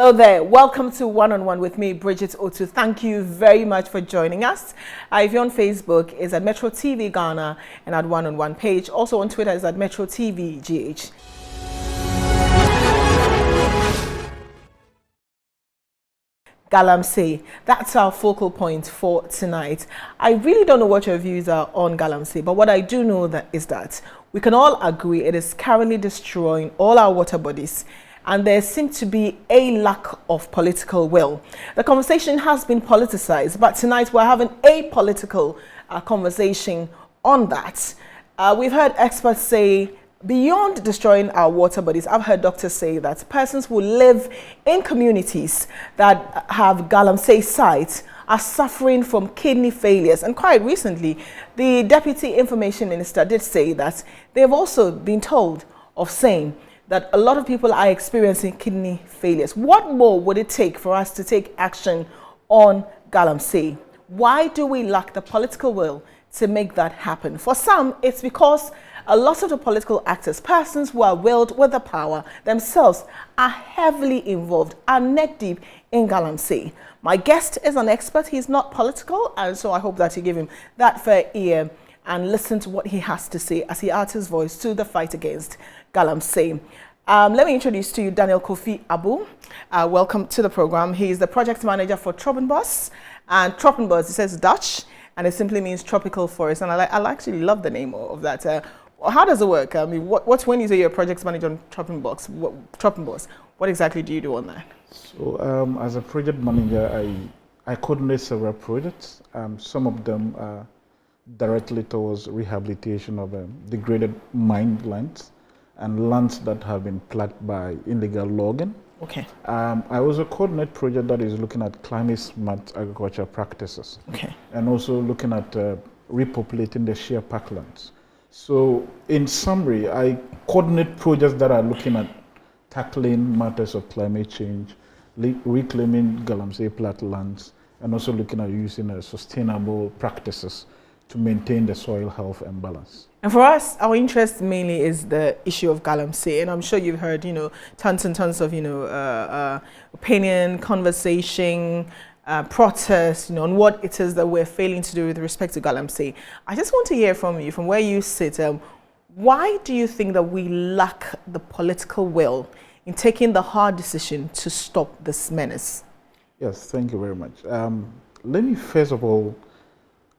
Hello there. Welcome to One on One with me, Bridget Otu. Thank you very much for joining us. If you're on Facebook, it's at Metro TV Ghana and at One on One page. Also on Twitter is at Metro TV GH. Galamsey. That's our focal point for tonight. I really don't know what your views are on Galamsey, but what I do know is that we can all agree it is currently destroying all our water bodies, and there seems to be a lack of political will. The conversation has been politicized, but tonight we're having a political conversation on that. We've heard experts say, beyond destroying our water bodies, I've heard doctors say that persons who live in communities that have Galamsey sites are suffering from kidney failures. And quite recently, the Deputy Information Minister did say that they've also been told of saying that a lot of people are experiencing kidney failures. What more would it take for us to take action on Galamsey? Why do we lack the political will to make that happen? For some, it's because a lot of the political actors, persons who are willed with the power themselves, are heavily involved, are neck deep in Galamsey. My guest is an expert. He's not political, and so I hope that you give him that fair ear and listen to what he has to say as he adds his voice to the fight against Galamsey. Let me introduce to you Daniel Kofi Abu. Welcome to the program. He is the project manager for Trobenpos, and Trobenpos, it says Dutch, and it simply means tropical forest. And I actually love the name of that. How does it work? I mean, what's when you say you're a project manager on Trobenpos? What exactly do you do on that? So, as a project manager, I coordinate several projects. Some of them are directly towards rehabilitation of degraded mine lands and lands that have been plagued by illegal logging. Okay. I also coordinate project that is looking at climate smart agriculture practices. Okay. And also looking at repopulating the sheer parklands. So in summary, I coordinate projects that are looking at tackling matters of climate change, reclaiming Galamsey flatlands, and also looking at using sustainable practices to maintain the soil health and balance. And for us, our interest mainly is the issue of Galamsey, and I'm sure you've heard, tons and tons of, opinion, conversation, protests, on what it is that we're failing to do with respect to Galamsey. I just want to hear from you, from where you sit. Why do you think that we lack the political will in taking the hard decision to stop this menace? Yes, thank you very much. Let me first of all,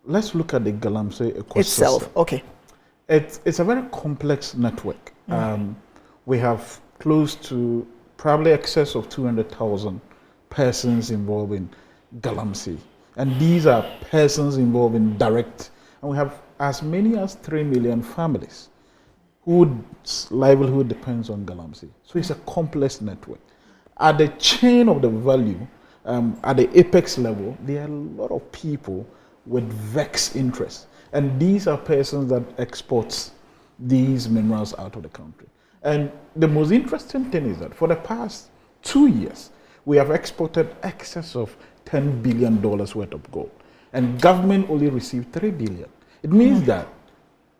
let's look at the Galamsey ecosystem itself. Okay. It's a very complex network. We have close to probably excess of 200,000 persons involved in Galamsey. And these are persons involved in direct, and we have as many as 3 million families whose livelihood depends on Galamsey. So it's a complex network. At the chain of the value, at the apex level, there are a lot of people with vexed interests. And these are persons that export these minerals out of the country. And the most interesting thing is that for the past 2 years, we have exported excess of $10 billion worth of gold. And government only received $3 billion. It means that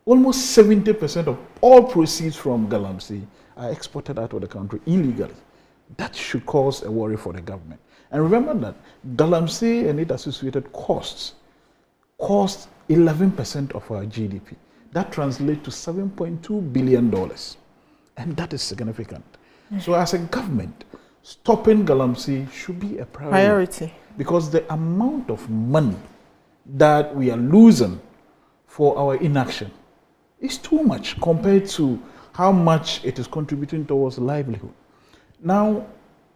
almost 70% of all proceeds from Galamsey are exported out of the country illegally. That should cause a worry for the government. And remember that Galamsey and its associated cost 11% of our GDP. That translates to $7.2 billion. And that is significant. So as a government, stopping Galamsey should be a priority. Because the amount of money that we are losing for our inaction is too much compared to how much it is contributing towards livelihood. Now,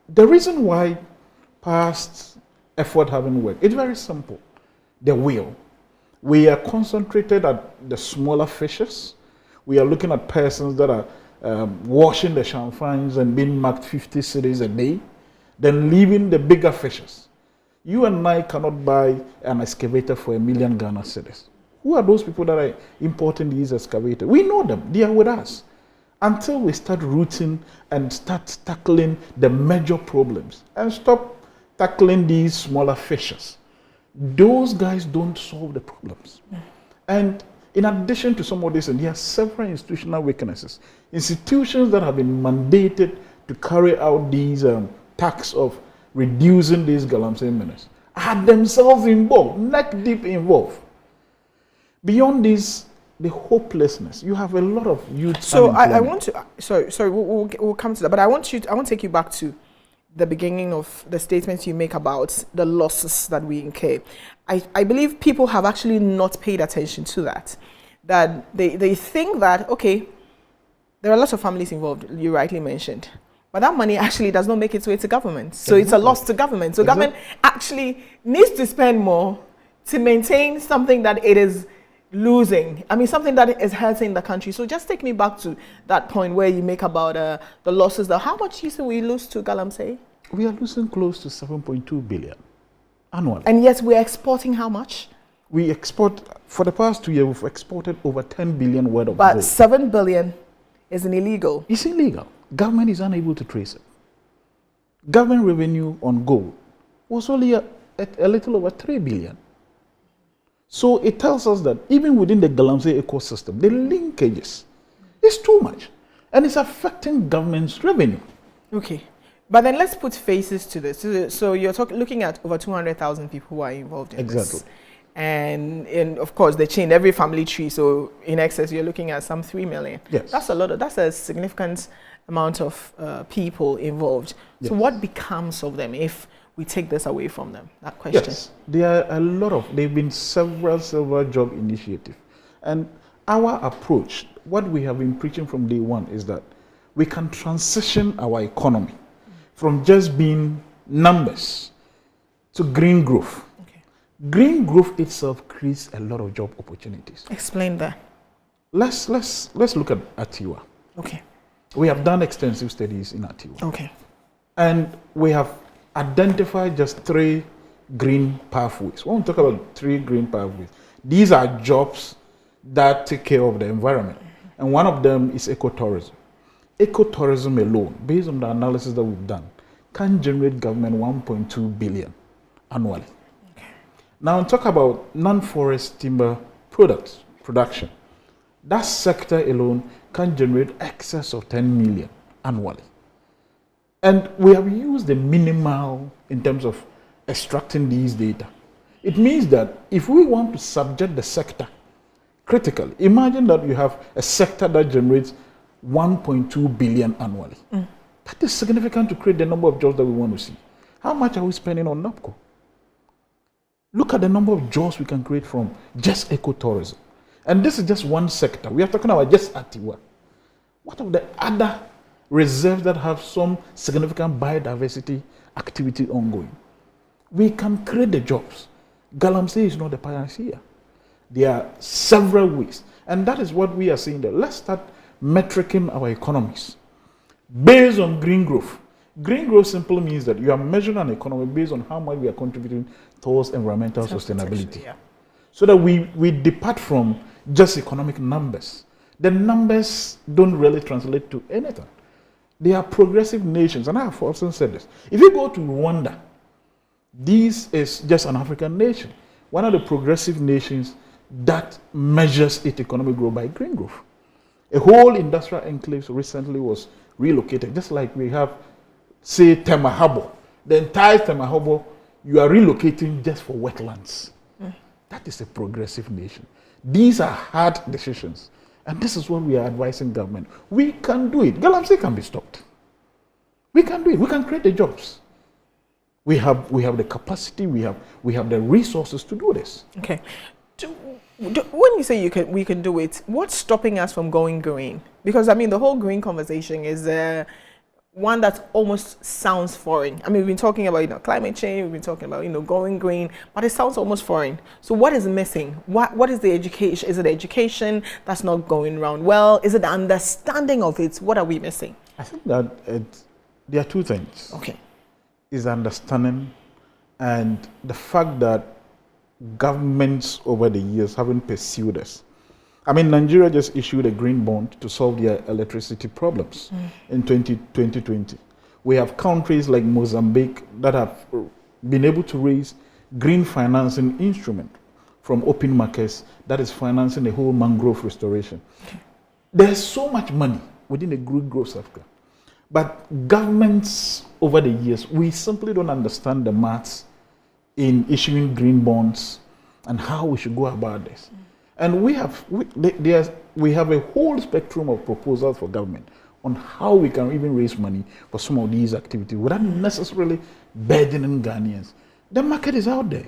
the reason why past effort haven't worked, it's very simple. The will. We are concentrated at the smaller fishes. We are looking at persons that are washing the champagnes and being marked 50 cedis a day, then leaving the bigger fishes. You and I cannot buy an excavator for $1 million Ghana cedis. Who are those people that are importing these excavators? We know them. They are with us. Until we start rooting and start tackling the major problems and stop tackling these smaller fishes, those guys don't solve the problems. And in addition to some of this, and there are several institutional weaknesses. Institutions that have been mandated to carry out these task of reducing this Galamsey menace are themselves involved, neck deep involved. Beyond this, the hopelessness. You have a lot of youth. So I want to. Sorry. We'll come to that. But I want to take you back to the beginning of the statements you make about the losses that we incur. I believe people have actually not paid attention to that. That they think that, okay, there are lots of families involved, you rightly mentioned, but that money actually does not make its way to government. So it's a loss to government. So government actually needs to spend more to maintain something that it is losing. I mean, something that is hurting the country. So just take me back to that point where you make about the losses. How much do you think we lose to Galamsey? We are losing close to 7.2 billion annually. And yet we're exporting how much? We export, for the past 2 years, we've exported over 10 billion worth of gold. But 7 billion is illegal. It's illegal. Government is unable to trace it. Government revenue on gold was only a little over 3 billion. So it tells us that even within the Galamsey ecosystem, the linkages is too much. And it's affecting government's revenue. Okay. But then let's put faces to this. So you're looking at over 200,000 people who are involved in this. And of course, they chain every family tree. So in excess, you're looking at some 3 million. Yes. That's a significant amount of people involved. Yes. So what becomes of them if we take this away from them? That question. Yes, there are a lot of, there have been several job initiatives. And our approach, what we have been preaching from day one is that we can transition our economy from just being numbers to green growth. Okay. Green growth itself creates a lot of job opportunities. Explain that. Let's look at Atiwa. Okay. We have done extensive studies in Atiwa. Okay. And we have identified just 3 green pathways. When we talk about 3 green pathways, these are jobs that take care of the environment. And one of them is ecotourism. Ecotourism alone, based on the analysis that we've done, can generate government 1.2 billion annually. Okay. Now, talk about non-forest timber production. That sector alone can generate excess of 10 million annually. And we have used the minimal in terms of extracting these data. It means that if we want to subject the sector critically, imagine that you have a sector that generates 1.2 billion annually. That is significant to create the number of jobs that we want to see. How much are we spending on NAPCO? Look at the number of jobs we can create from just ecotourism. And this is just one sector. We are talking about just Atiwa. What of the other reserves that have some significant biodiversity activity ongoing? We can create the jobs. Galamsey is not the panacea. There are several ways. And that is what we are saying there. Let's start metricing our economies based on green growth. Green growth simply means that you are measuring an economy based on how much we are contributing towards environmental sustainability. Yeah. So that we depart from just economic numbers. The numbers don't really translate to anything. They are progressive nations, and I have often said this. If you go to Rwanda, this is just an African nation, one of the progressive nations that measures its economic growth by green growth. A whole industrial enclave recently was relocated, just like we have, say, Temahabo. The entire Temahabo, you are relocating just for wetlands. That is a progressive nation. These are hard decisions. And this is what we are advising government. We can do it. Galamsey can be stopped. We can do it. We can create the jobs. We have the capacity. We have the resources to do this. Okay. When you say we can do it, what's stopping us from going green? Because I mean, the whole green conversation is one that almost sounds foreign. I mean, we've been talking about climate change. We've been talking about going green, but it sounds almost foreign. So what is missing? What is the education? Is it education that's not going around well? Is it the understanding of it? What are we missing? I think that there are 2 things. Okay. Is understanding and the fact that governments over the years haven't pursued this. I mean, Nigeria just issued a green bond to solve their electricity problems in 2020. We have countries like Mozambique that have been able to raise green financing instrument from open markets that is financing the whole mangrove restoration. There's so much money within the green growth sector. But governments over the years, we simply don't understand the maths in issuing green bonds and how we should go about this. And we have a whole spectrum of proposals for government on how we can even raise money for some of these activities without necessarily burdening Ghanaians. The market is out there.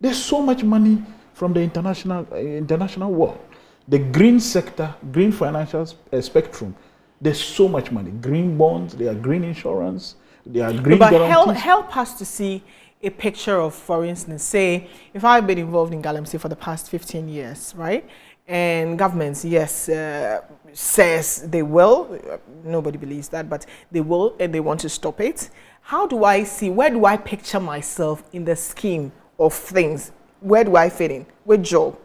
There's so much money from the international world. The green sector, green financial spectrum, there's so much money. Green bonds, there are green insurance, there are green guarantees. But help us to see a picture of, for instance, say, if I've been involved in Galamsey for the past 15 years, right? And governments, yes, says they will. Nobody believes that, but they will, and they want to stop it. How do I see, where do I picture myself in the scheme of things? Where do I fit in? With job?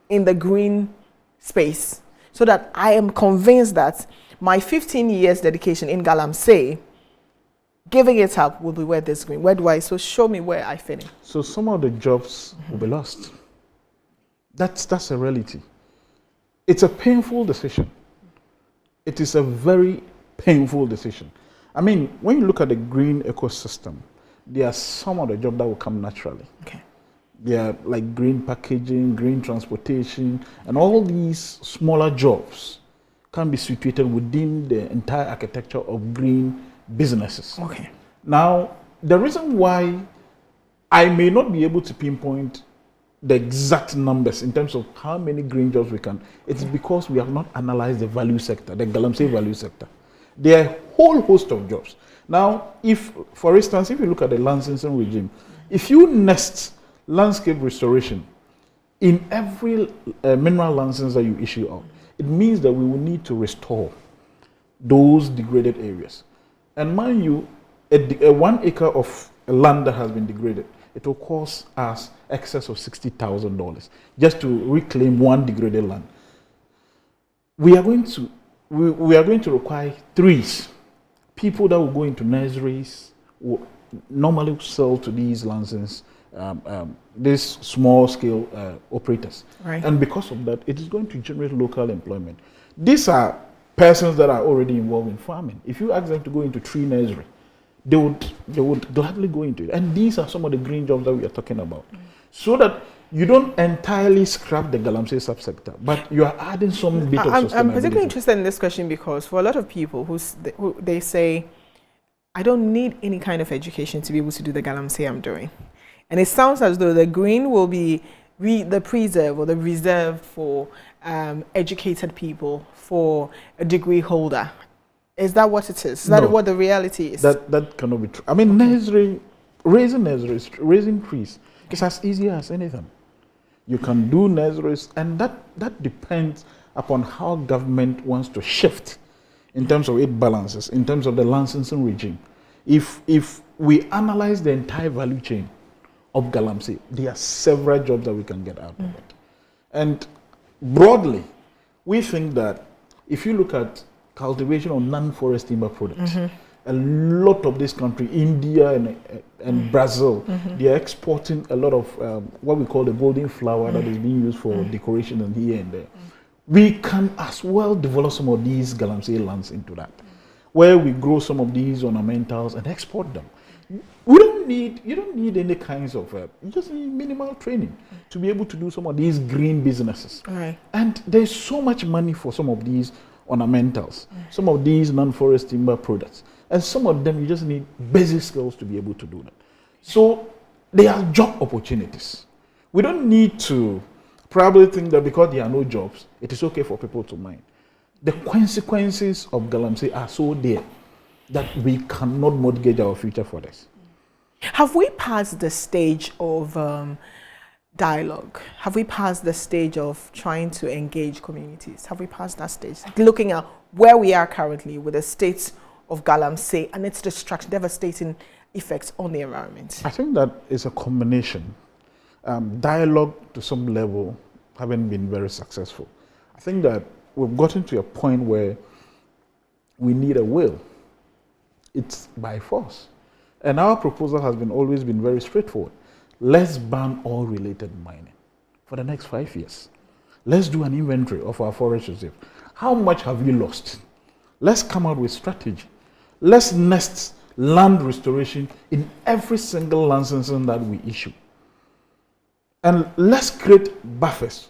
In the green space? So that I am convinced that my 15 years dedication in Galamsey, giving it up will be where this green. Where do I, so show me where I fit in. So some of the jobs will be lost. That's a reality. It's a painful decision. It is a very painful decision. I mean, when you look at the green ecosystem, there are some of the jobs that will come naturally. Okay. They are like green packaging, green transportation, and all these smaller jobs can be situated within the entire architecture of green businesses. Okay. Now, the reason why I may not be able to pinpoint the exact numbers in terms of how many green jobs we can, it's because we have not analyzed the value sector, the Galamsey value sector. There are a whole host of jobs. Now, if, for instance, if you look at the licensing regime, if you nest landscape restoration in every mineral license that you issue out, it means that we will need to restore those degraded areas. And mind you, a 1 acre of land that has been degraded, it will cost us excess of $60,000 just to reclaim one degraded land. We are going to require trees. People that will go into nurseries will normally sell to these licenses, these small scale operators. Right. And because of that, it is going to generate local employment. These are persons that are already involved in farming. If you ask them to go into tree nursery, they would gladly go into it. And these are some of the green jobs that we are talking about. So that you don't entirely scrap the Galamsey subsector, but you are adding some bit of sustainability. I'm particularly interested in this question because for a lot of people who they say, I don't need any kind of education to be able to do the Galamsey I'm doing. And it sounds as though the green will be the preserve or the reserve for educated people, for a degree holder. Is that what it is? Is that what the reality is? That cannot be true. I mean, raising trees is as easy as anything. You can do nurseries, and that depends upon how government wants to shift in terms of its balances, in terms of the licensing regime. If we analyze the entire value chain of Galamsey, there are several jobs that we can get out of it. And broadly, we think that if you look at cultivation of non-forest timber products, a lot of this country, India and Brazil, they are exporting a lot of what we call the golden flower that is being used for decoration and here and there. We can as well develop some of these Galamsey lands into that, where we grow some of these ornamentals and export them. You don't need any kinds of, you just need minimal training to be able to do some of these green businesses. Right. And there's so much money for some of these ornamentals, some of these non-forest timber products. And some of them, you just need basic skills to be able to do that. So there are job opportunities. We don't need to probably think that because there are no jobs, it is okay for people to mine. The consequences of Galamsey are so dear that we cannot mortgage our future for this. Have we passed the stage of dialogue? Have we passed the stage of trying to engage communities? Have we passed that stage? Looking at where we are currently with the state of Galamsey and its devastating effects on the environment? I think that is a combination. Dialogue to some level haven't been very successful. I think that we've gotten to a point where we need a will. It's by force. And our proposal has always been very straightforward. Let's ban all related mining for the next 5 years. Let's do an inventory of our forest reserve. How much have you lost? Let's come out with strategy. let's nest land restoration in every single licensing that we issue. And let's create buffers,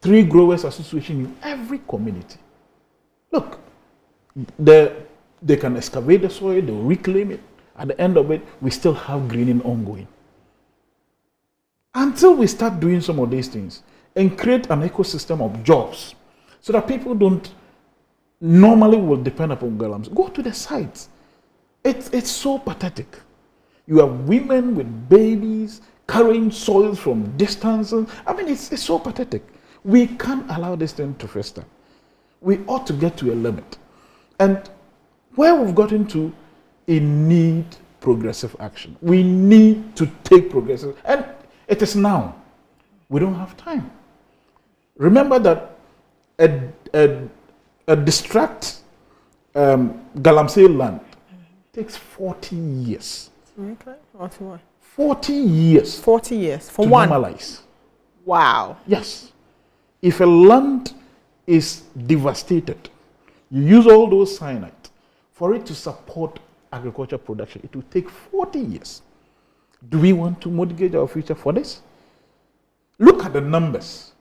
tree growers association in every community. Look, they can excavate the soil, they'll reclaim it. At the end of it, we still have greening ongoing. Until we start doing some of these things and create an ecosystem of jobs so that people don't normally will depend upon Galamsey. Go to the sites. It's so pathetic. You have women with babies carrying soil from distances. I mean, it's so pathetic. We can't allow this thing to fester. We ought to get to a limit. And where we've gotten to, it need progressive action. We need to take progressive, and it is now. We don't have time. Remember that a distract Galamsey land takes 40 years. Okay. 40 years. 40 years for to one. Normalize. Wow. Yes. If a land is devastated, you use all those cyanide for it to support agriculture production. It will take 40 years. Do we want to mortgage our future for this? Look at the numbers.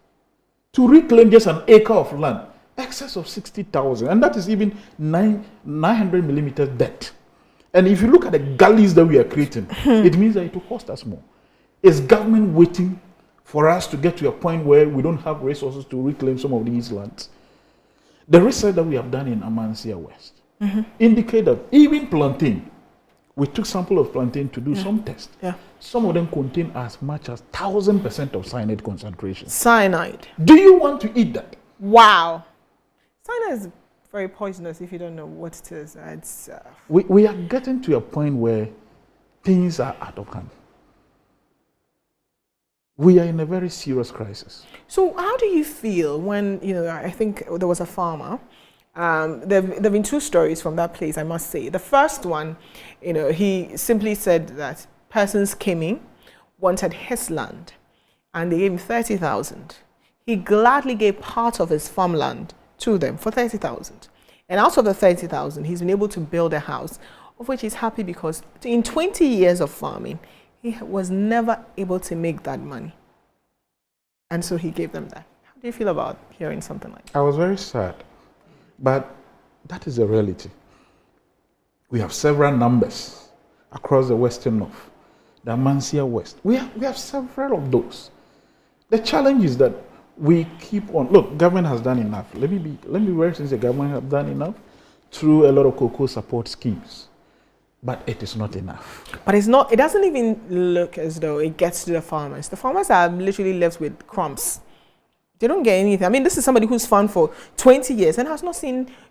To reclaim just an acre of land, excess of 60,000, and that is even 900 millimeters depth. And if you look at the gullies that we are creating, it means that it will cost us more. Is government waiting for us to get to a point where we don't have resources to reclaim some of these lands? The research that we have done in Amancia West indicate that even plantain, we took sample of plantain to do some tests. Yeah. Some of them contain as much as 1,000% of cyanide concentration. Cyanide. Do you want to eat that? Wow. Cyanide is very poisonous if you don't know what it is. It's, we are getting to a point where things are out of hand. We are in a very serious crisis. So how do you feel when, I think there was a farmer, there have been two stories from that place, I must say. The first one, he simply said that persons came in, wanted his land, and they gave him 30,000. He gladly gave part of his farmland to them for 30,000. And out of the 30,000, he's been able to build a house, of which he's happy because in 20 years of farming, he was never able to make that money. And so he gave them that. How do you feel about hearing something like that? I was very sad, but that is the reality. We have several numbers across the Western North, the Amancia West. We have several of those. The challenge is that we keep on. Look, government has done enough. Let me be very sincere. Government has done enough through a lot of cocoa support schemes, but it is not enough. But it's not. It doesn't even look as though it gets to the farmers. The farmers are literally left with crumbs. They don't get anything. I mean, this is somebody who's farmed for 20 years and has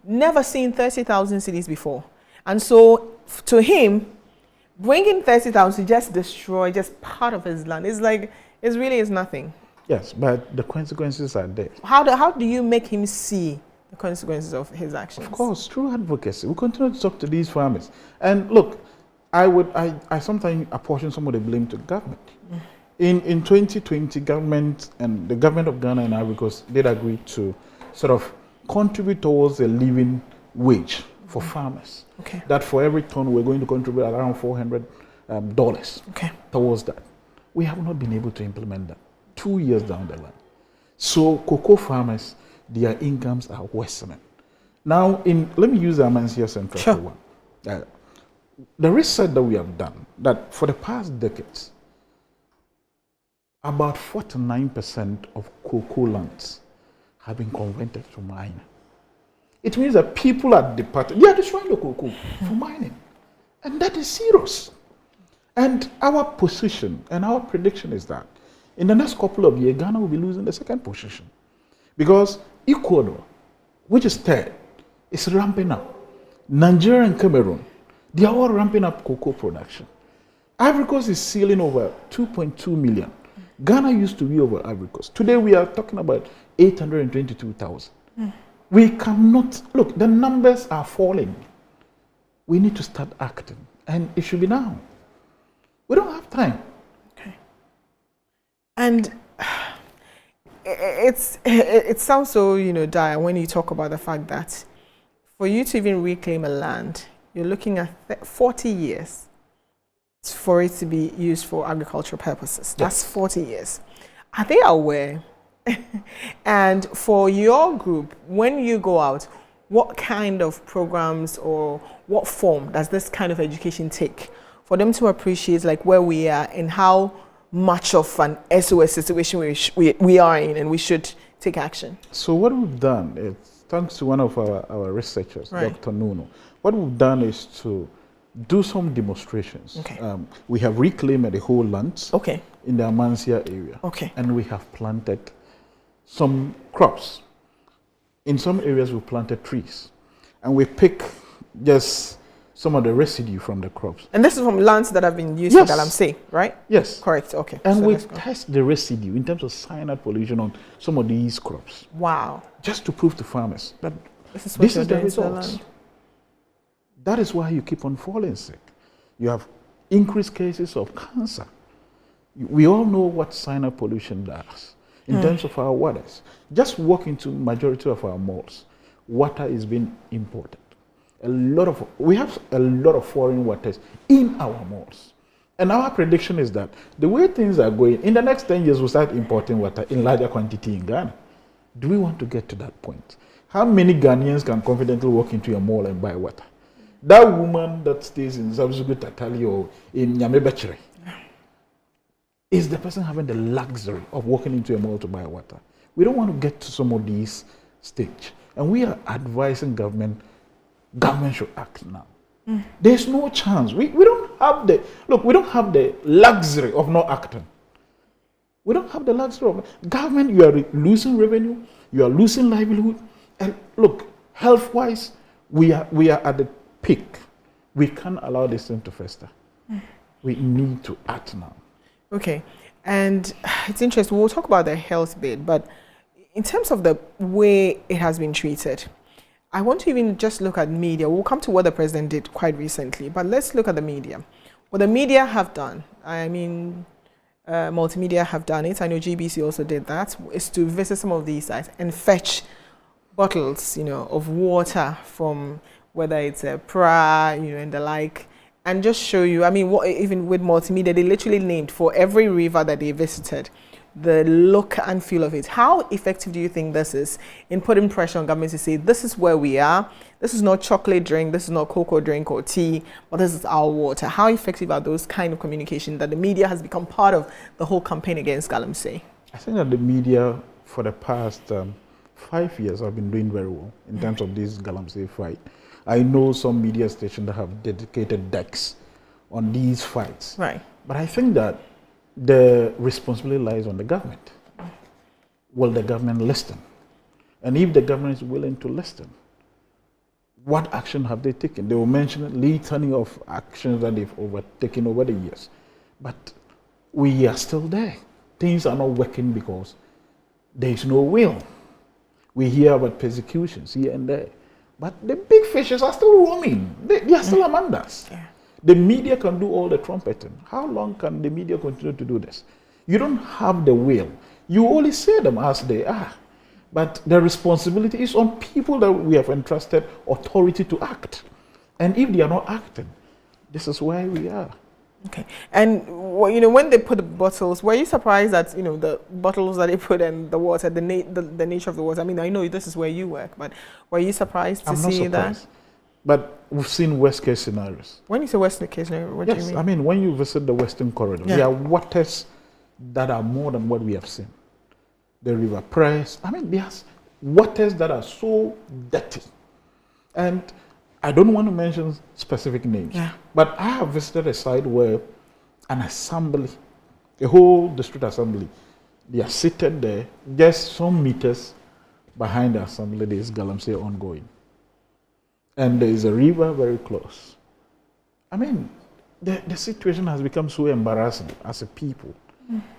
never seen 30,000 cedis before. And so, to him, bringing 30,000 to just destroy just part of his land is like, it really is nothing. Yes, but the consequences are there. How do you make him see the consequences of his actions? Of course, through advocacy. We continue to talk to these farmers. And look, I sometimes apportion some of the blame to government. In 2020, government and the government of Ghana and Ivory Coast did agree to sort of contribute towards a living wage for farmers. Okay. That for every ton we're going to contribute around $400 towards that. We have not been able to implement that 2 years down the line. So cocoa farmers, their incomes are worsening. Now, let me use the Amancia Central for one. The research that we have done, that for the past decades, about 49% of cocoa lands have been converted to mining. It means that people are departing. They are destroying the cocoa for mining. And that is serious. And our position and our prediction is that in the next couple of years, Ghana will be losing the second position. Because Ecuador, which is third, is ramping up. Nigeria and Cameroon, they are all ramping up cocoa production. Ivory Coast is sealing over 2.2 million. Ghana used to be over Ivory Coast. Today we are talking about 822,000. We cannot, look, the numbers are falling. We need to start acting. And it should be now. We don't have time. Okay. And it sounds so, dire when you talk about the fact that for you to even reclaim a land, you're looking at 40 years for it to be used for agricultural purposes. That's 40 years. Are they aware? And for your group, when you go out, what kind of programs or what form does this kind of education take for them to appreciate like where we are and how much of an SOS situation we are in and we should take action? So what we've done is, thanks to one of our researchers, Dr. Nuno, what we've done is to do some demonstrations. We have reclaimed the whole lands in the Amancia area. And we have planted some crops. In some areas we planted trees. And we pick just some of the residue from the crops. And this is from lands that have been used for Galamsey, right? Yes. Correct, And so we test the residue in terms of cyanide pollution on some of these crops. Wow. Just to prove to farmers that this is the results. That is why you keep on falling sick. You have increased cases of cancer. We all know what cyanide pollution does in terms of our waters. Just walk into majority of our malls, water is being imported. We have a lot of foreign waters in our malls. And our prediction is that the way things are going, in the next 10 years we'll start importing water in larger quantity in Ghana. Do we want to get to that point? How many Ghanaians can confidently walk into a mall and buy water? That woman that stays in Zabzugu Tatali or in Nyamebechere, is the person having the luxury of walking into a mall to buy water? We don't want to get to some of these stage. And we are advising government should act now. There's no chance. We don't have we don't have the luxury of not acting. We don't have the luxury of government. You are losing revenue, you are losing livelihood. And look, health-wise, we are at the peak. We can't allow this thing to fester. We need to act now. Okay, and it's interesting. We'll talk about the health bit, but in terms of the way it has been treated, I want to even just look at media. We'll come to what the president did quite recently, but let's look at the media. What the media have done, I mean, multimedia have done it. I know GBC also did that, is to visit some of these sites and fetch bottles, of water from whether it's a pra, and the like, and just show you. I mean, even with multimedia, they literally named for every river that they visited the look and feel of it. How effective do you think this is in putting pressure on government to say, this is where we are, this is not chocolate drink, this is not cocoa drink or tea, but this is our water? How effective are those kind of communication that the media has become part of the whole campaign against Galamsey? I think that the media for the past 5 years have been doing very well in terms of this Galamsey fight. I know some media stations that have dedicated decks on these fights. Right. But I think that the responsibility lies on the government. Will the government listen? And if the government is willing to listen, what action have they taken? They will mention a litany of actions that they've taken over the years. But we are still there. Things are not working because there is no will. We hear about persecutions here and there. But the big fishes are still roaming. They are still among us. Yeah. The media can do all the trumpeting. How long can the media continue to do this? You don't have the will. You only say them as they are. But the responsibility is on people that we have entrusted authority to act. And if they are not acting, this is where we are. Okay. And when they put the bottles, were you surprised that the bottles that they put in the water, the nature of the water? I mean, I know this is where you work, but were you surprised to see that? But we've seen worst case scenarios. When you say worst case scenario, what do you mean? Yes, I mean when you visit the Western Corridor, there are waters that are more than what we have seen. The River Press. I mean, there's waters that are so dirty, and I don't want to mention specific names, but I have visited a site where an assembly, a whole district assembly, they are seated there, just some meters behind the assembly, there is Galamsey ongoing. And there is a river very close. I mean, the situation has become so embarrassing as a people.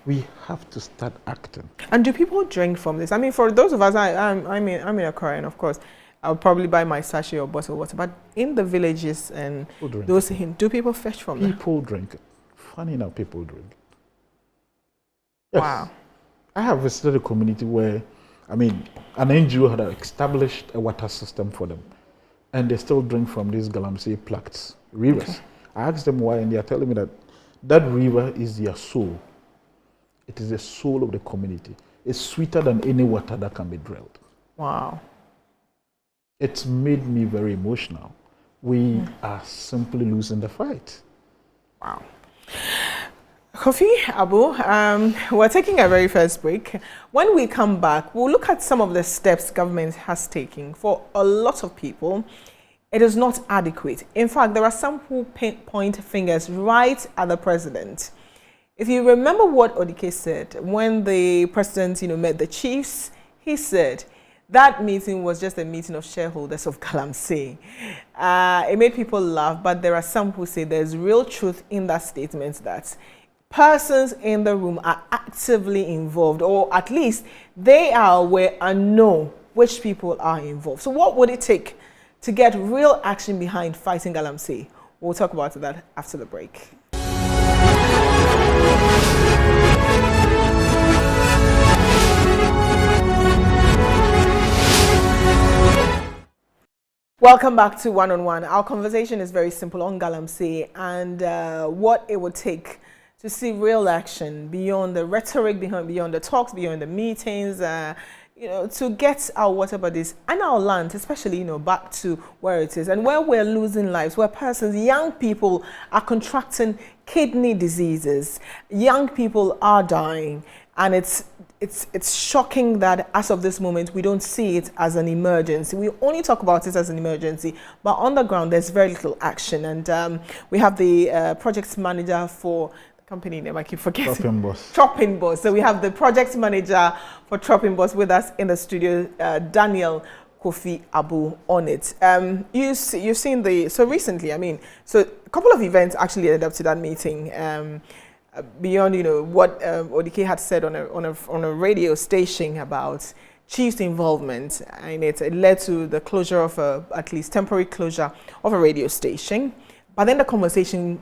We have to start acting. And do people drink from this? I mean, for those of us, I'm in a Korean, of course. I'll probably buy my sachet or bottle of water. But in the villages and those, do people fetch from them? People drink it. Funny enough, people drink it. Yes. Wow. I have visited a community where, I mean, an NGO had established a water system for them. and they still drink from these Galamsey plucked rivers. Okay. I asked them why, and they are telling me that that river is their soul. It is the soul of the community. It's sweeter than any water that can be drilled. Wow. It's made me very emotional. We are simply losing the fight. Wow. Kofi, Abu, we're taking our very first break. When we come back, we'll look at some of the steps government has taken. For a lot of people, it is not adequate. In fact, there are some who point fingers right at the president. If you remember what Odike said when the president, met the chiefs, he said that meeting was just a meeting of shareholders of Galamsey. It made people laugh, but there are some who say there's real truth in that statement that persons in the room are actively involved, or at least they are aware and know which people are involved. So what would it take to get real action behind fighting Galamsey? We'll talk about that after the break. Welcome back to One on One. Our conversation is very simple on Galamsey and what it would take to see real action beyond the rhetoric, beyond the talks, beyond the meetings, to get our water bodies and our land, especially, back to where it is and where we're losing lives, where persons, young people are contracting kidney diseases, young people are dying, and it's shocking that as of this moment we don't see it as an emergency. We only talk about it as an emergency, but on the ground there's very little action. And we have the project manager for company name, I keep forgetting. Trobenpos. So we have the project manager for Trobenpos with us in the studio, Daniel Kofi Abu on it. You've seen recently, so a couple of events actually led up to that meeting. Beyond, what Odike had said on a radio station about chiefs' involvement, and it led to the closure of at least temporary closure of a radio station. But then the conversation,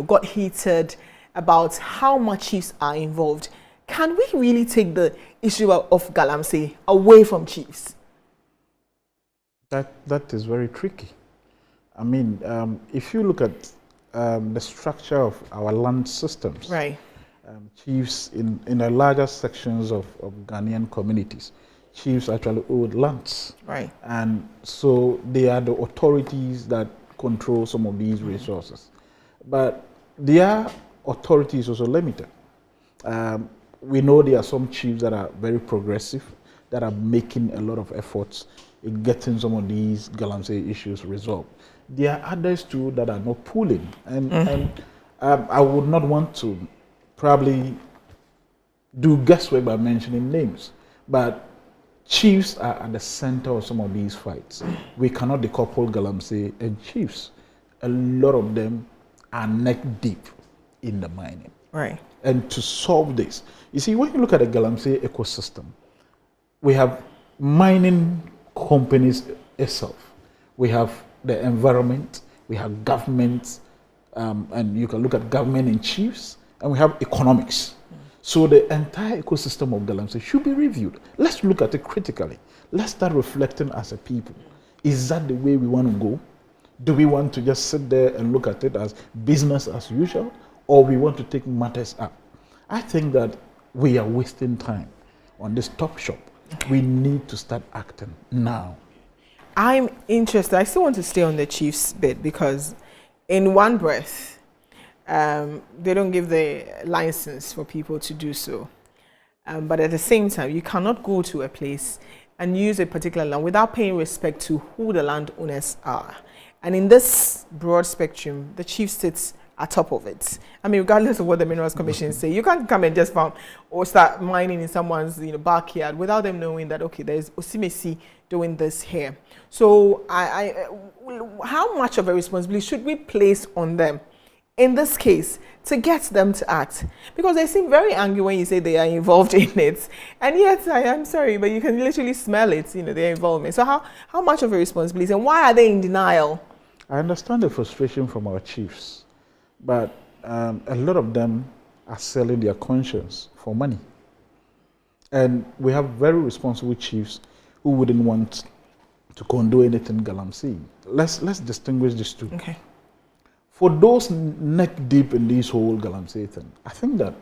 got heated about how much chiefs are involved. Can we really take the issue of Galamsey away from chiefs? That is very tricky. If you look at the structure of our land systems, right? Chiefs in the larger sections of Ghanaian communities, chiefs actually own lands, right? And so they are the authorities that control some of these resources, but their authority is also limited. We know there are some chiefs that are very progressive, that are making a lot of efforts in getting some of these Galamsey issues resolved. There are others too that are not pulling, and I would not want to probably do guesswork by mentioning names, but chiefs are at the center of some of these fights. We cannot decouple Galamsey and chiefs. A lot of them are neck deep in the mining. Right. And to solve this, you see, when you look at the Galamsey ecosystem, we have mining companies itself. We have the environment, we have government, and you can look at government and chiefs, and we have economics. So the entire ecosystem of Galamsey should be reviewed. Let's look at it critically. Let's start reflecting as a people. Is that the way we want to go? Do we want to just sit there and look at it as business as usual, or we want to take matters up? I think that we are wasting time on this top shop. We need to start acting now. I'm interested. I still want to stay on the chief's bit because in one breath, they don't give the license for people to do so. But at the same time, you cannot go to a place and use a particular land without paying respect to who the landowners are. And in this broad spectrum, the chief sits atop of it. Regardless of what the Minerals Commission say, you can't come and just farm or start mining in someone's backyard without them knowing that, okay, there's Osimesi doing this here. So how much of a responsibility should we place on them in this case to get them to act? Because they seem very angry when you say they are involved in it. And yet, I'm sorry, but you can literally smell it, their involvement. So how much of a responsibility, and why are they in denial? I understand the frustration from our chiefs, but a lot of them are selling their conscience for money. And we have very responsible chiefs who wouldn't want to condone anything Galamsey. Let's distinguish these two. Okay. For those neck deep in this whole Galamsey thing, I think that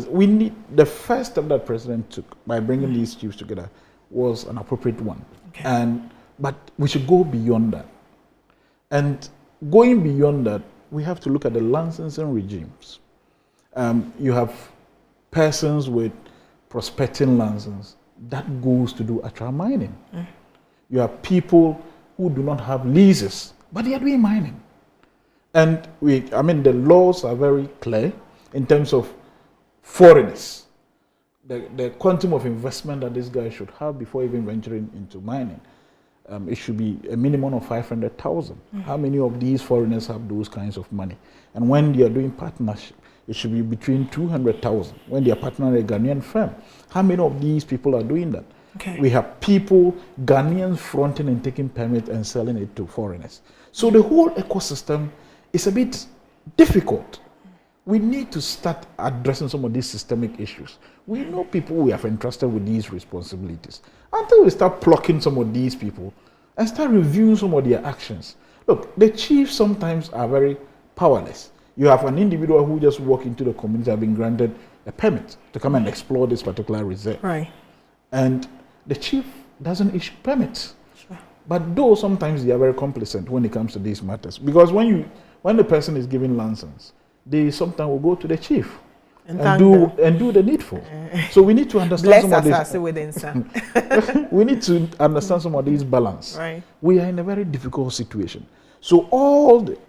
we need the first step that President took by bringing these chiefs together was an appropriate one. Okay. But we should go beyond that. And going beyond that, we have to look at the licensing regimes. You have persons with prospecting license that goes to do actual mining. You have people who do not have leases, but they are doing mining. And the laws are very clear in terms of foreigners. The quantum of investment that this guy should have before even venturing into mining. It should be a minimum of 500,000. How many of these foreigners have those kinds of money? And when they are doing partnership, it should be between 200,000. When they are partnering a Ghanaian firm, how many of these people are doing that? Okay. We have people, Ghanaians fronting and taking permit and selling it to foreigners. So the whole ecosystem is a bit difficult. We need to start addressing some of these systemic issues. We know people we have entrusted with these responsibilities. Until we start plucking some of these people and start reviewing some of their actions. Look, the chiefs sometimes are very powerless. You have an individual who just walk into the community, have been granted a permit to come and explore this particular reserve. Right. And the chief doesn't issue permits. Sure. But though sometimes they are very complacent when it comes to these matters. Because when the person is given license, they sometimes will go to the chief and do the needful. So we need to understand some of this. We need to understand some of these balance. Right. We are in a very difficult situation. So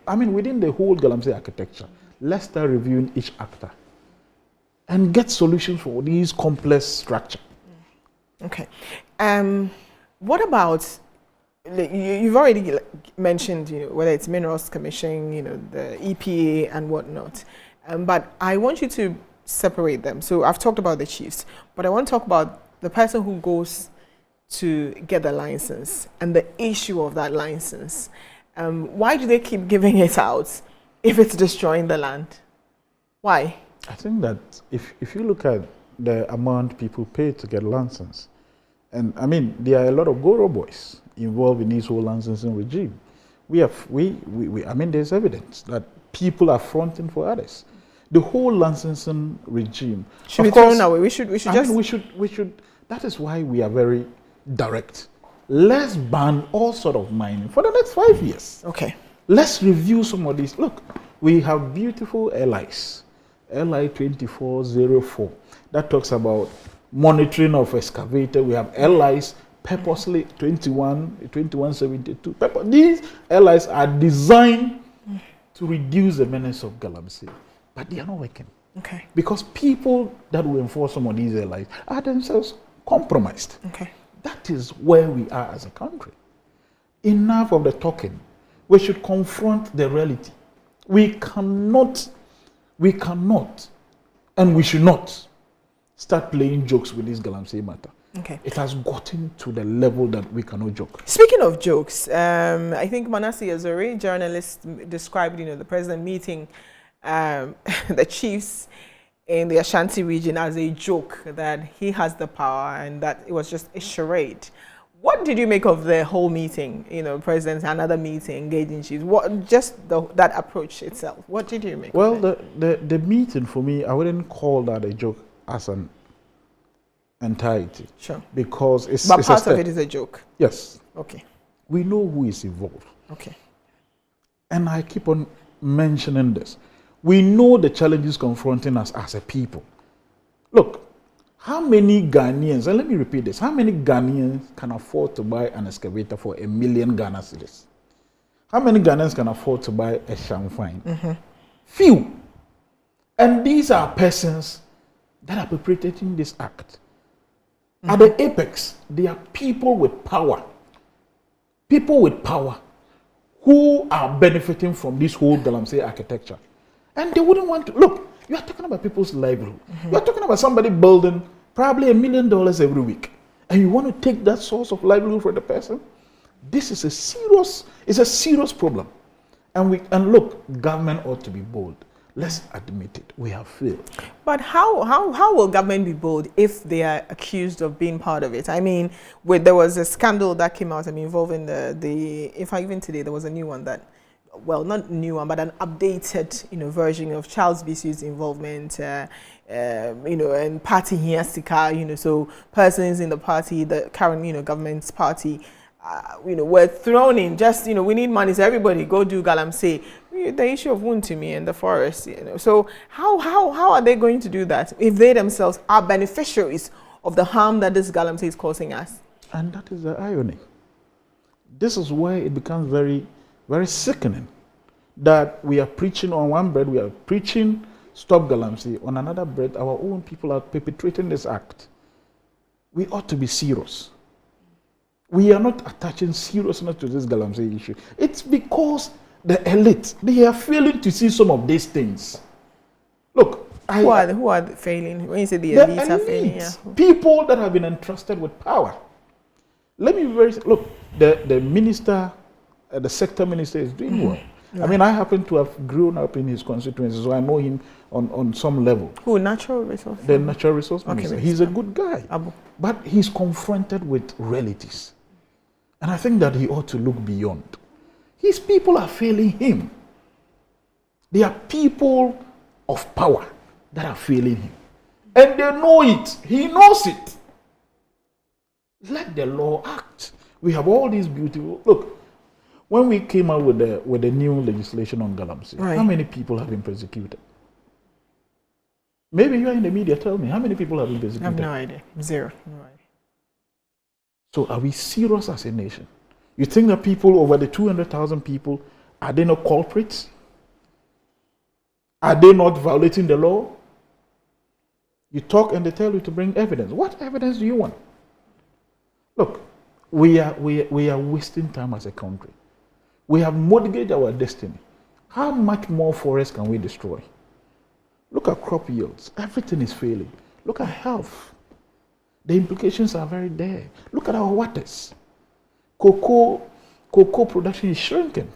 within the whole Galamsey architecture, let's start reviewing each actor and get solutions for these complex structure. Okay. What about, you've already mentioned, whether it's Minerals Commission, the EPA and whatnot. But I want you to separate them. So I've talked about the chiefs, but I want to talk about the person who goes to get the license and the issue of that license. Why do they keep giving it out if it's destroying the land? Why? I think that if you look at the amount people pay to get license, and there are a lot of Goro boys involved in this whole licensing regime. There's evidence that people are fronting for others. The whole licensing regime should be thrown away. We should. That is why we are very direct. Let's ban all sort of mining for the next 5 years. Okay. Let's review some of these. Look, we have beautiful LIs. LI 2404 that talks about monitoring of excavator. We have LIs purposely 2172. These LIs are designed to reduce the menace of Galamsey, but they are not working. Okay. Because people that will enforce some of these LIs are themselves compromised. Okay. That is where we are as a country. Enough of the talking. We should confront the reality. We cannot, and we should not start playing jokes with this Galamsey matter. Okay. It has gotten to the level that we cannot joke. Speaking of jokes, I think Menace, as a journalist, described, the president meeting the chiefs in the Ashanti region as a joke, that he has the power and that it was just a charade. What did you make of the whole meeting? President, another meeting, engaging chiefs. That approach itself. What did you make of it? The meeting, for me, I wouldn't call that a joke as an entirety. Sure. Because it's part of it is a joke. Yes. Okay. We know who is involved. Okay. And I keep on mentioning this. We know the challenges confronting us as a people. Look, how many Ghanaians, and let me repeat this, how many Ghanaians can afford to buy an excavator for $1 million Ghana cedis? How many Ghanaians can afford to buy a champagne? Mm-hmm. Few. And these are persons that are perpetrating this act. Mm-hmm. At the apex, they are people with power. People with power who are benefiting from this whole Galamsey architecture. And they wouldn't want to. Look, you are talking about people's livelihood. Mm-hmm. You are talking about somebody building probably $1 million every week. And you want to take that source of livelihood for the person? This is a serious problem. And look, government ought to be bold. Let's admit it. We have failed. But how will government be bold if they are accused of being part of it? I mean, there was a scandal that came out, involving in fact, even today, there was a new one that, well, not new one, but an updated, version of Charles Bisu's involvement, and party hiastica, so persons in the party, the current, government's party, were thrown in just, we need money, so everybody go do Galamsey. The issue of Wuntumi and the forest, So how are they going to do that if they themselves are beneficiaries of the harm that this Galamsey is causing us? And that is the irony. This is where it becomes very, very sickening that we are preaching on one bread, we are preaching stop Galamsey, on another bread, our own people are perpetrating this act. We ought to be serious. We are not attaching seriousness to this Galamsey issue. It's because the elite, they are failing to see some of these things. Look, who are failing? When you say the elite are failing, yeah. People that have been entrusted with power. Let me look. The minister, the sector minister, is doing well. Yeah. I happen to have grown up in his constituency, so I know him on some level. Who, natural resource? The natural resource minister. Okay, he's a good guy, but he's confronted with realities, and I think that he ought to look beyond. His people are failing him. They are people of power that are failing him. And they know it. He knows it. Let the law act. We have all these beautiful... Look, when we came out with the new legislation on Galamsey, how many people have been persecuted? Maybe you are in the media. Tell me, how many people have been persecuted? I have no idea. Zero. No idea. So are we serious as a nation? You think that people, over the 200,000 people, are they not culprits? Are they not violating the law? You talk and they tell you to bring evidence. What evidence do you want? Look, we are wasting time as a country. We have mortgaged our destiny. How much more forest can we destroy? Look at crop yields. Everything is failing. Look at health. The implications are very there. Look at our waters. Cocoa production is shrinking.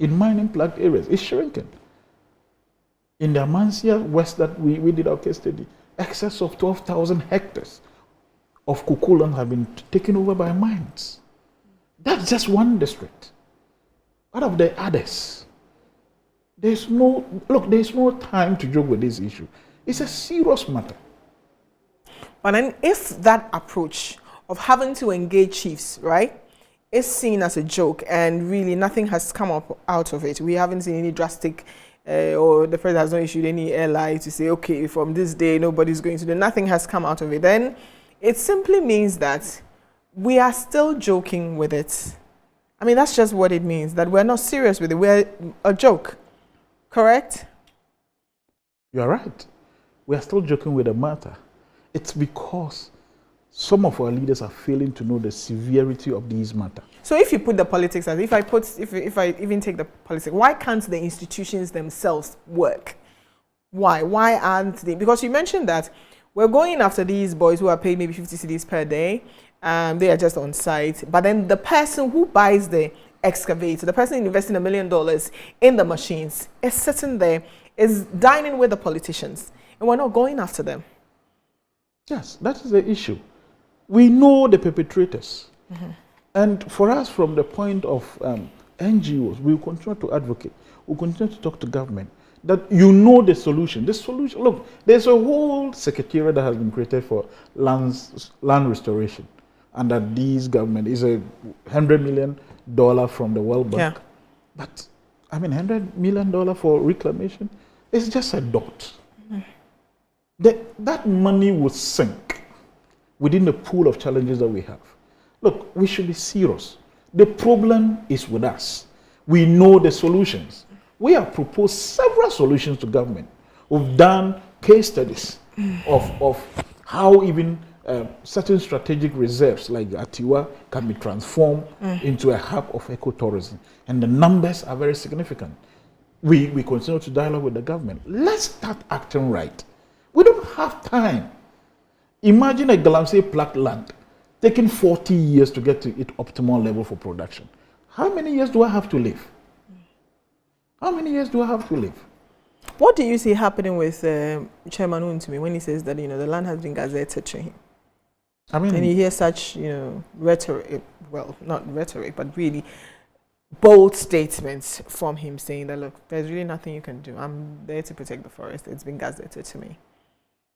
In mining plagued areas, it's shrinking. In the Amancia West that we did our case study, excess of 12,000 hectares of cocoa land have been taken over by mines. That's just one district. Out of the others, there's no time to joke with this issue. It's a serious matter. But then if that approach of having to engage chiefs, right, is seen as a joke and really nothing has come up out of it, we haven't seen any drastic or the president has not issued any LI to say, okay, from this day nobody's going to do, nothing has come out of it, then it simply means that we are still joking with it. That's just what it means, that we're not serious with it. We're a joke. Correct? You're right. We are still joking with the matter. It's because some of our leaders are failing to know the severity of these matters. So if you put the politics as, if I even take the politics, why can't the institutions themselves work? Why aren't they? Because you mentioned that we're going after these boys who are paid maybe 50 cedis per day. They are just on site. But then the person who buys the excavator, the person investing $1 million in the machines, is sitting there, is dining with the politicians, and we're not going after them. Yes, that is the issue. We know the perpetrators. Mm-hmm. And for us, from the point of NGOs, we will continue to advocate. We'll continue to talk to government that the solution. The solution, look, there's a whole secretariat that has been created for land restoration. And that this government is $100 million from the World Bank. Yeah. But, $100 million for reclamation is just a dot. Mm-hmm. That money will sink within the pool of challenges that we have. Look, we should be serious. The problem is with us. We know the solutions. We have proposed several solutions to government. We've done case studies of how even certain strategic reserves like Atiwa can be transformed into a hub of ecotourism. And the numbers are very significant. We continue to dialogue with the government. Let's start acting right. We don't have time. Imagine a Galamsey plaque land taking 40 years to get to its optimal level for production. How many years do I have to live? How many years do I have to live? What do you see happening with Chairman Untumi when he says that, the land has been gazetted to him? I mean, and you hear such, rhetoric, well, not rhetoric, but really bold statements from him saying that, look, there's really nothing you can do. I'm there to protect the forest. It's been gazetted to me.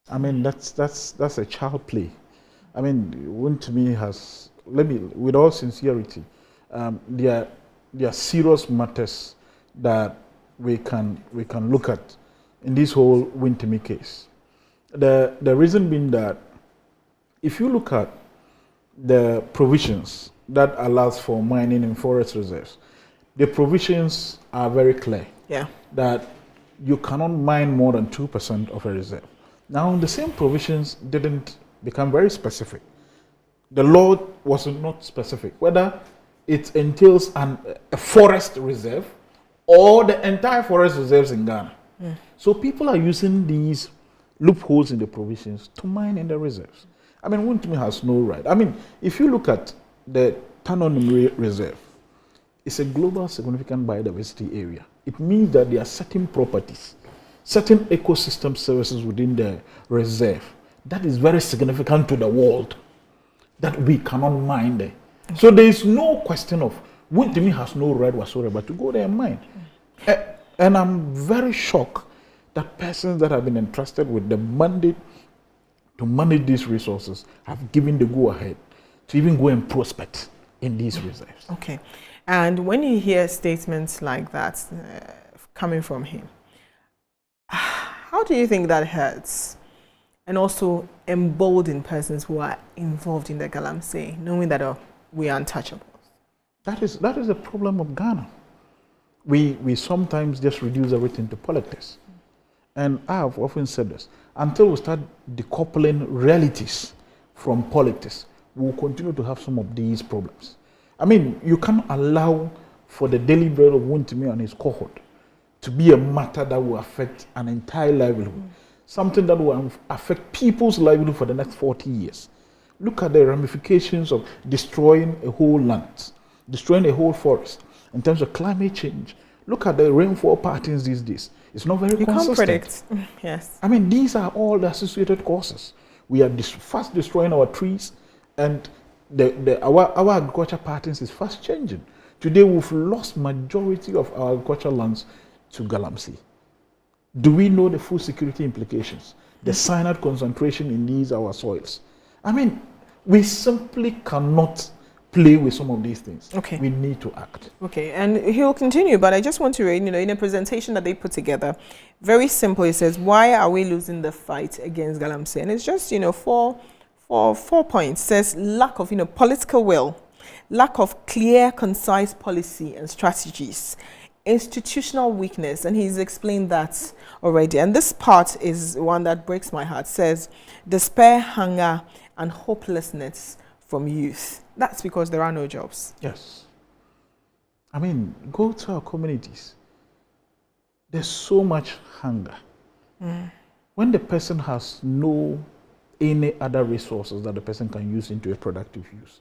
I mean, that's a child play. I mean, Untumi has, with all sincerity, there are serious matters that we can look at in this whole Untumi case. The reason being that if you look at the provisions that allows for mining in forest reserves, the provisions are very clear. Yeah. That you cannot mine more than 2% of a reserve. Now, the same provisions didn't become very specific. The law was not specific, whether it entails a forest reserve or the entire forest reserves in Ghana. So people are using these loopholes in the provisions to mine in the reserves. I mean, Untumi has no right. I mean, if you look at the Tanonim Reserve, it's a global significant biodiversity area. It means that there are certain properties, certain ecosystem services within the reserve that is very significant to the world that we cannot mine there. So there is no question of Untumi has no right whatsoever to go there and mine. And I'm very shocked that persons that have been entrusted with the mandate to manage these resources have given the go-ahead to even go and prospect in these reserves. Okay. And when you hear statements like that coming from him, how do you think that hurts? And also embolden persons who are involved in the Galamsey, knowing that we are untouchables? That is the problem of Ghana. We sometimes just reduce everything to politics. And I have often said this, until we start decoupling realities from politics, we will continue to have some of these problems. I mean, you can't allow for the daily bread of Untumi and his cohort to be a matter that will affect an entire livelihood, something that will affect people's livelihood for the next 40 years. Look at the ramifications of destroying a whole land, destroying a whole forest in terms of climate change. Look at the rainfall patterns these days. It's not very consistent. You can't predict. Yes. I mean, these are all the associated causes. We are fast destroying our trees, and our agriculture patterns is fast changing. Today, we've lost majority of our agricultural lands to Galamsey. Do we know the food security implications? The cyanide concentration in these our soils. I mean, we simply cannot play with some of these things. Okay. We need to act. Okay, and he'll continue, but I just want to read, in a presentation that they put together, very simple, it says, why are we losing the fight against Galamsey? And it's just, four points. It says lack of, political will, lack of clear, concise policy and strategies, institutional weakness, and he's explained that already. And this part is one that breaks my heart. It says despair, hunger, and hopelessness from youth. That's because there are no jobs. Yes. I mean, go to our communities. There's so much hunger. When the person has no any other resources that the person can use into a productive use,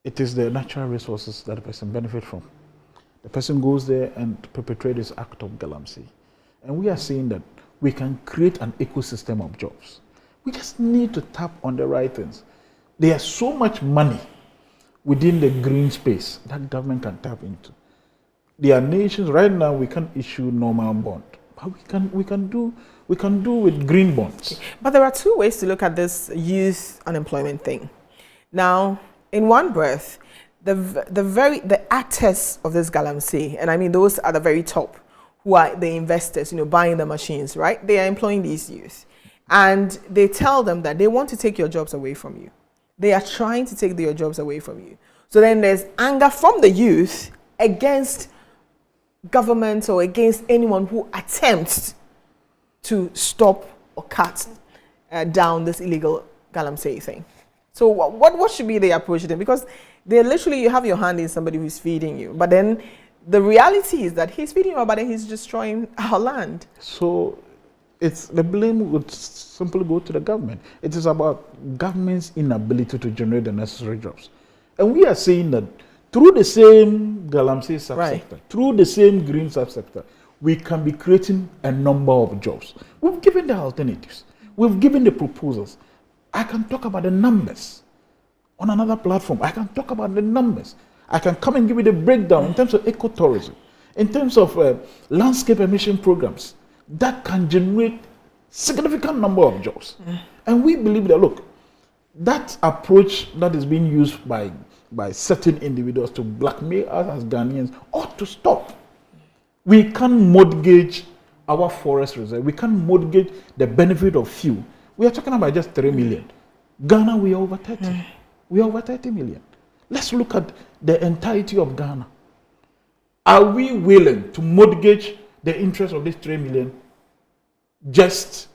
it is the natural resources that the person benefits from. The person goes there and perpetrates this act of Galamsey. And we are saying that we can create an ecosystem of jobs. We just need to tap on the right things. There's so much money within the green space that government can tap into. There are nations right now we can issue normal bond, but we can do with green bonds. But there are two ways to look at this youth unemployment thing. Now, in one breath, the actors of this Galamsey, and I mean those at the very top, who are the investors, buying the machines, right? They are employing these youth, and they tell them that they want to take your jobs away from you. They are trying to take your jobs away from you. So then there's anger from the youth against government or against anyone who attempts to stop or cut down this illegal Galamsey thing. So what should be the approach to them? Because they literally, you have your hand in somebody who's feeding you, but then the reality is that he's feeding you, but then he's destroying our land. So it's the blame would simply go to the government. It is about government's inability to generate the necessary jobs. And we are saying that through the same Galamsey subsector, through the same green subsector, we can be creating a number of jobs. We've given the alternatives. We've given the proposals. I can talk about the numbers on another platform. I can talk about the numbers. I can come and give you the breakdown in terms of ecotourism, in terms of landscape emission programs that can generate significant number of jobs. And we believe that, look, that approach that is being used by certain individuals to blackmail us as Ghanaians ought to stop. We can't mortgage our forest reserve. We can't mortgage the benefit of few. We are talking about just 3 million. Ghana, we are over 30. We are over 30 million. Let's look at the entirety of Ghana. Are we willing to mortgage the interest of this 3 million just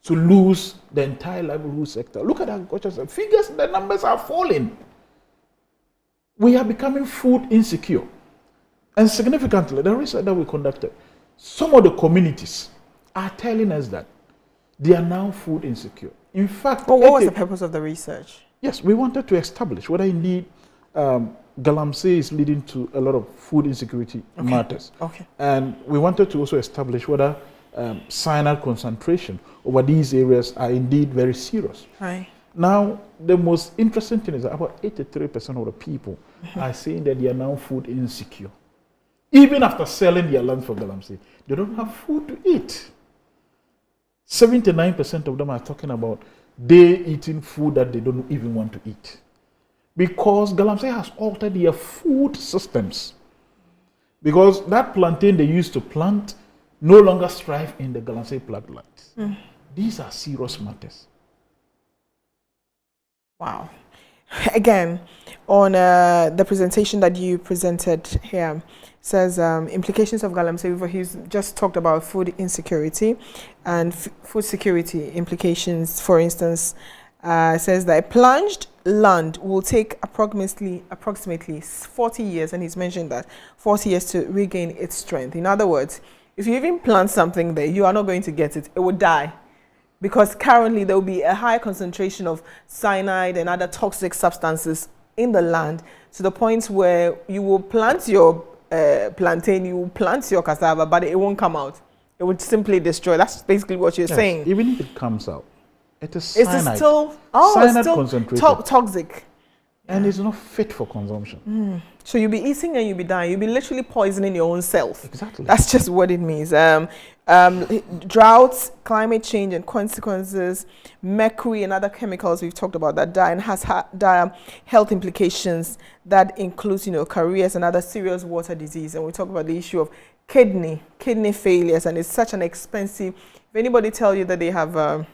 to lose the entire livelihood sector? Look at agriculture figures, the numbers are falling. We are becoming food insecure. And significantly, the research that we conducted, some of the communities are telling us that they are now food insecure. In fact, but what was the purpose of the research? Yes, we wanted to establish whether indeed Galamsey is leading to a lot of food insecurity matters. And we wanted to also establish whether cyanide concentration over these areas are indeed very serious. Right. Now, the most interesting thing is that about 83% of the people are saying that they are now food insecure. Even after selling their land for Galamsey, they don't have food to eat. 79% of them are talking about they eating food that they don't even want to eat. Because Galamsey has altered their food systems. Because that plantain they used to plant no longer strive in the Galamsey plantlands. These are serious matters. Wow. Again, on the presentation that you presented here, says implications of Galamsey River. He's just talked about food insecurity and food security implications. For instance, says that plunged land will take approximately 40 years, and he's mentioned that 40 years to regain its strength. In other words, if you even plant something there, you are not going to get it. It will die. Because currently there will be a high concentration of cyanide and other toxic substances in the land, to the point where you will plant your plantain, you will plant your cassava, but it won't come out. It would simply destroy. That's basically what you're saying. Even if it comes out, it is cyanide. It's still, cyanide concentrated. Toxic. And it's not fit for consumption. So you'll be eating and you'll be dying. You'll be literally poisoning your own self. Exactly. That's just what it means. Droughts, climate change and consequences, mercury and other chemicals we've talked about that die and has dire health implications that includes, caries and other serious water disease. And we talk about the issue of kidney failures, and it's such an expensive. If anybody tell you that they have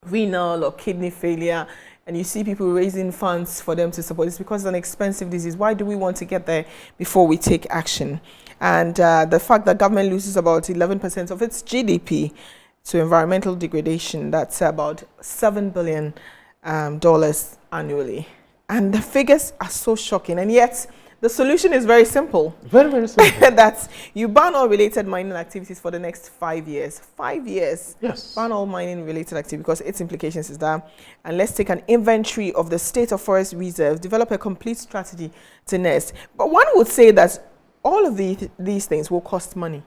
renal or kidney failure, and you see people raising funds for them to support, it's because it's an expensive disease. Why do we want to get there before we take action? And the fact that government loses about 11% of its GDP to environmental degradation, that's about $7 billion annually. And the figures are so shocking, and yet the solution is very simple. Very, very simple. That's you ban all related mining activities for the next 5 years. 5 years. Yes. Ban all mining related activity, because its implications is that. And let's take an inventory of the state of forest reserves, develop a complete strategy to nest. But one would say that all of these things will cost money.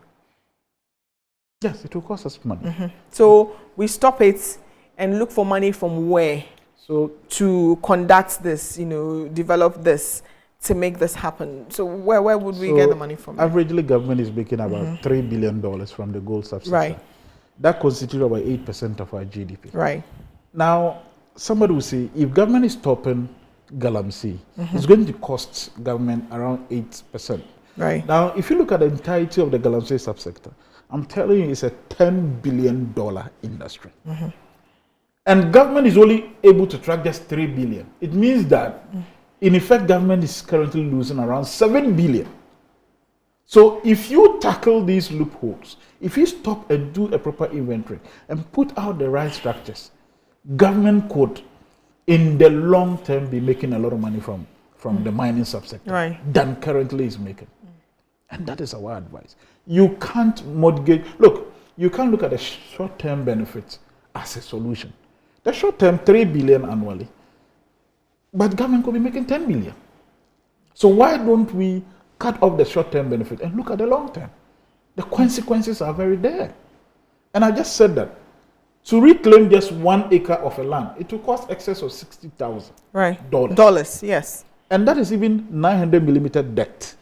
Yes, it will cost us money. So we stop it and look for money from where to conduct this, develop this, to make this happen. So where would we get the money from? Averagely, government is making about $3 billion from the gold subsector. Right. That constitutes about 8% of our GDP. Right. Now, somebody will say, if government is stopping Galamsey, it's going to cost government around 8%. Right. Now, if you look at the entirety of the Galamsey subsector, I'm telling you, it's a $10 billion industry. And government is only able to track just $3 billion. It means that, in effect, government is currently losing around $7 billion. So if you tackle these loopholes, if you stop and do a proper inventory and put out the right structures, government could, in the long term, be making a lot of money from the mining subsector than currently is making. And that is our advice. You can't mortgage. Look, you can't look at the short-term benefits as a solution. The short-term, $3 billion annually, but government could be making $10 billion. So why don't we cut off the short-term benefit and look at the long-term? The consequences are very there. And I just said that. To reclaim just 1 acre of a land, it will cost excess of $60,000. Right. Dollars, yes. And that is even 900 millimeter debt.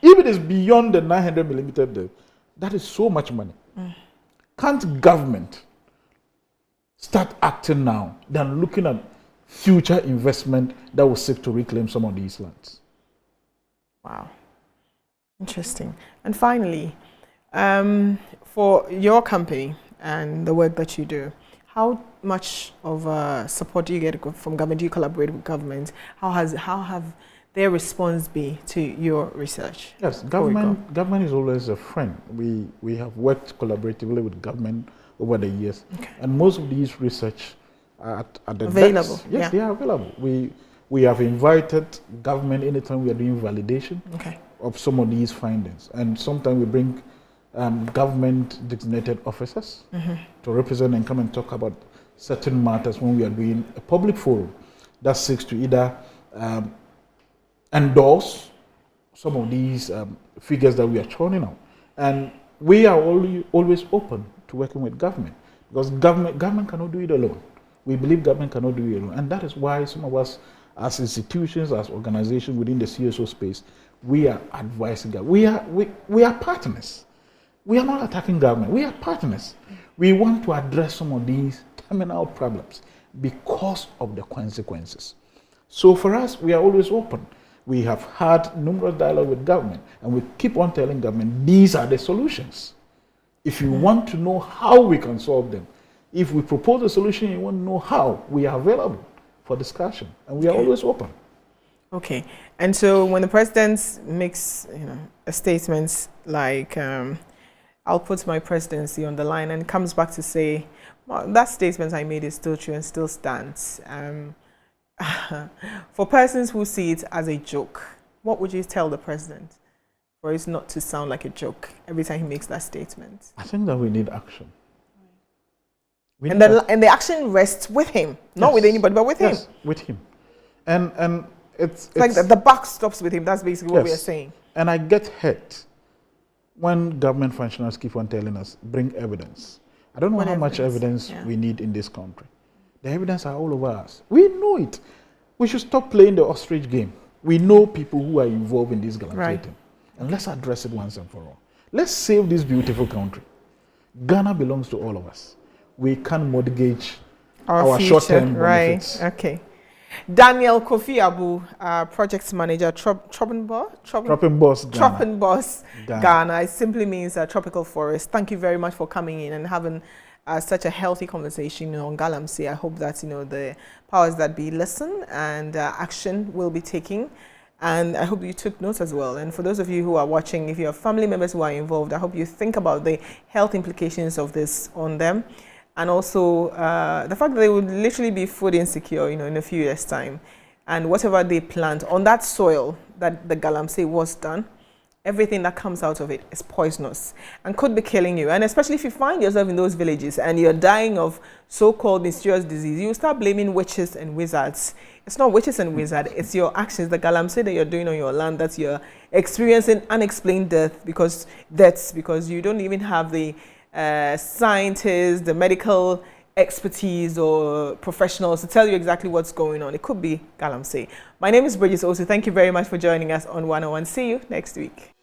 If it is beyond the 900 millimeter debt, that is so much money. Can't government start acting now than looking at future investment that will seek to reclaim some of these lands? Wow. Interesting. And finally, for your company and the work that you do, how much of support do you get from government? Do you collaborate with government? How have their response been to your research? Yes, government is always a friend. We have worked collaboratively with government over the years, and most of these research are at the available. Yes, yeah. They are available. We have invited government anytime we are doing validation of some of these findings, and sometimes we bring government designated officers to represent and come and talk about certain matters when we are doing a public forum that seeks to either endorse some of these figures that we are churning out. And we are always open to working with government, because government cannot do it alone. We believe government cannot do it alone. And that is why some of us as institutions, as organizations within the CSO space, we are advising government. We are partners. We are not attacking government. We are partners. We want to address some of these terminal problems because of the consequences. So for us, we are always open. We have had numerous dialogue with government, and we keep on telling government these are the solutions. If you want to know how we can solve them, if we propose a solution, you want to know how, we are available for discussion, and we are always open. Okay. And so when the president makes a statement like, I'll put my presidency on the line, and comes back to say, well, that statement I made is still true and still stands. For persons who see it as a joke, what would you tell the president for it not to sound like a joke every time he makes that statement? I think that we need action. And the action rests with him, not with anybody, but with him. Yes, with him. And it's like the buck stops with him. That's basically what we are saying. And I get hurt when government functionaries keep on telling us, bring evidence. I don't know how much evidence we need in this country. The evidence are all over us. We know it. We should stop playing the ostrich game. We know people who are involved in this Galamsey thing. And let's address it once and for all. Let's save this beautiful country. Ghana belongs to all of us. We can't mortgage our short-term benefits. Okay. Daniel Kofi Abu, project manager, Trobenpos, Ghana. It simply means tropical forest. Thank you very much for coming in and having such a healthy conversation on Galamsey. I hope that the powers that be listen and action will be taken. And I hope you took notes as well. And for those of you who are watching, if you have family members who are involved, I hope you think about the health implications of this on them. And also the fact that they would literally be food insecure, in a few years' time. And whatever they plant on that soil that the Galamsey was done, everything that comes out of it is poisonous and could be killing you. And especially if you find yourself in those villages and you're dying of so-called mysterious disease, you start blaming witches and wizards. It's not witches and wizards, it's your actions, the Galamsey that you're doing on your land, that you're experiencing unexplained deaths because you don't even have the scientists, the medical expertise or professionals to tell you exactly what's going on. It could be Galamsey. My name is Bridget Osu. Thank you very much for joining us on 101. See you next week.